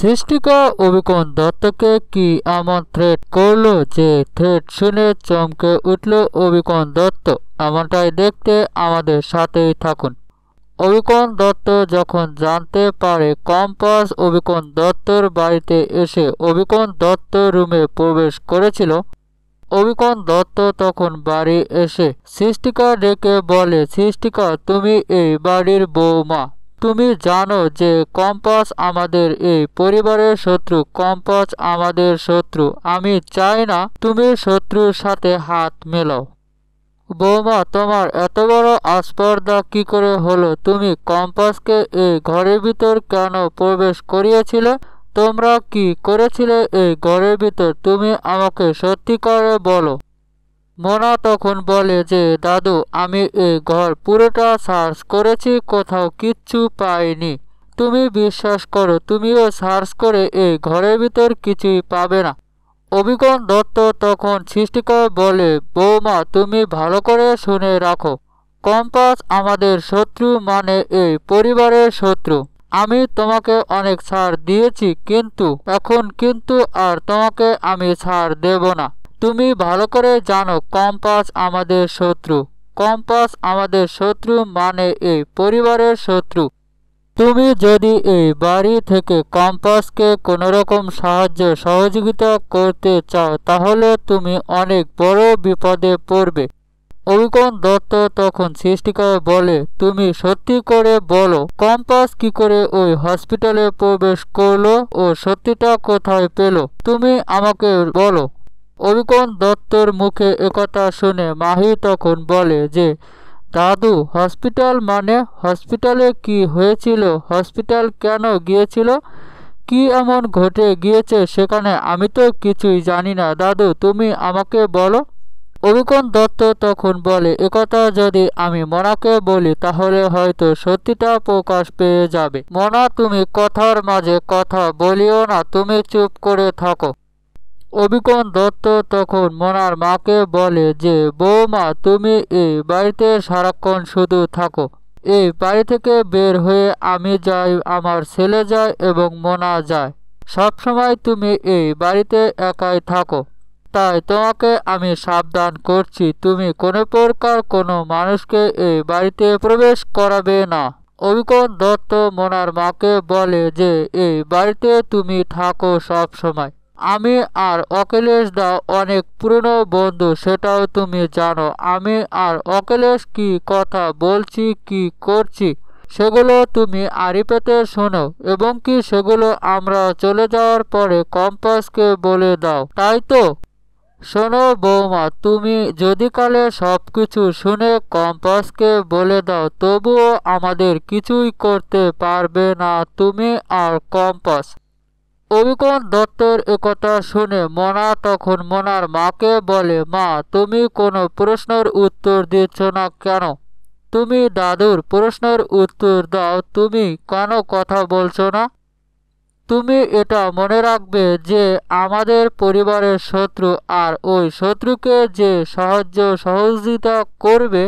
সৃষ্টিকা অবিকন দত্তকে কি এমন থ্রেট করলো যে থ্রেট শুনে চমকে উঠল অবিকন দত্ত। এমনটাই দেখতে আমাদের সাথেই থাকুন। অবিকন দত্ত যখন জানতে পারে কম্পাস অবিকন দত্তর বাড়িতে এসে অবিকন দত্ত রুমে প্রবেশ করেছিল, অবিকন দত্ত তখন বাড়ি এসে সৃষ্টিকা ডেকে বলে, সৃষ্টিকা তুমি এই বাড়ির বৌমা, তুমি জানো যে কম্পাস আমাদের এই পরিবারের শত্রু, কম্পাস আমাদের শত্রু। আমি চাই না তুমি শত্রুর সাথে হাত মেলাও। বৌমা তোমার এত বড় আস্পর্ধা কি করে হলো? তুমি কম্পাসকে এই ঘরের ভিতর কেন প্রবেশ করিয়েছিলে? তোমরা কি করেছিলে এই ঘরের ভিতর? তুমি আমাকে সত্যি করে বলো। মোনা তখন বলে যে দাদু আমি এই ঘর পুরোটা সার্চ করেছি, কোথাও কিচ্ছু পাইনি। তুমি বিশ্বাস করো, তুমিও সার্চ করে এই ঘরের ভিতর কিছুই পাবে না। অবিকন দত্ত তখন সৃষ্টিকা বলে, বৌমা তুমি ভালো করে শুনে রাখো, কম্পাস আমাদের শত্রু, মানে এই পরিবারের শত্রু। আমি তোমাকে অনেক ছাড় দিয়েছি, কিন্তু এখন কিন্তু আর তোমাকে আমি ছাড় দেব না। তুমি ভালো করে জানো কম্পাস আমাদের শত্রু, কম্পাস আমাদের শত্রু মানে এই পরিবারের শত্রু। তুমি যদি এই বাড়ি থেকে কম্পাসকে কোনোরকম সাহায্য সহযোগিতা করতে চাও তাহলে তুমি অনেক বড় বিপদে পড়বে। অবিকন দত্ত তখন সৃষ্টিকায় বলে, তুমি সত্যি করে বলো কম্পাস কি করে ওই হসপিটালে প্রবেশ করলো ও সত্যিটা কোথায় পেল? তুমি আমাকে বলো। অবিকন দত্তর মুখে একথা শুনে মাহি তখন বলে যে দাদু হসপিটাল মানে হসপিটালে কি হয়েছিল? হসপিটাল কেন গিয়েছিল? কি এমন ঘটে গিয়েছে সেখানে? আমি তো কিছুই জানি না, দাদু তুমি আমাকে বলো। অবিকন দত্ত তখন বলে, একথা যদি আমি মোনাকে বলি তাহলে হয়তো সত্যিটা প্রকাশ পেয়ে যাবে। মোনা তুমি কথার মাঝে কথা বলিও না, তুমি চুপ করে থাকো। অবিকন দত্ত তখন মোনার মাকে বলে যে বৌমা তুমি এই বাড়িতে সারাক্ষণ শুধু থাকো, এই বাড়ি থেকে বের হয়ে আমি যাই, আমার ছেলে যায় এবং মোনা যায়, সবসময় তুমি এই বাড়িতে একাই থাকো। তাই তোমাকে আমি সাবধান করছি, তুমি কোনো প্রকার কোনো মানুষকে এই বাড়িতে প্রবেশ করাবে না। অবিকন দত্ত মোনার মাকে বলে যে এই বাড়িতে তুমি থাকো সব সময়। আমি আর অখিলেশ দা অনেক পুরনো বন্ধু, সেটাও তুমি জানো। আমি আর অখিলেশ কি কথা বলছি কি করছি সেগুলো তুমি আড়ি পেতে শোনো, এবং কি সেগুলো আমরা চলে যাওয়ার পরে কম্পাসকে বলে দাও, তাই তো? শোনো বৌমা, তুমি যদি কালে সবকিছু শুনে কম্পাসকে বলে দাও তবুও আমাদের কিছুই করতে পারবে না তুমি আর কম্পাস। অবিকন দত্তর একথা শুনে মোনা তখন মোনার মাকে বলে, মা তুমি কোনো প্রশ্নের উত্তর দিচ্ছ না কেন? তুমি দাদুর প্রশ্নের উত্তর দাও, তুমি কেন কথা বলছো না? তুমি এটা মনে রাখবে যে আমাদের পরিবারের শত্রু, আর ওই শত্রুকে যে সাহায্য সহযোগিতা করবে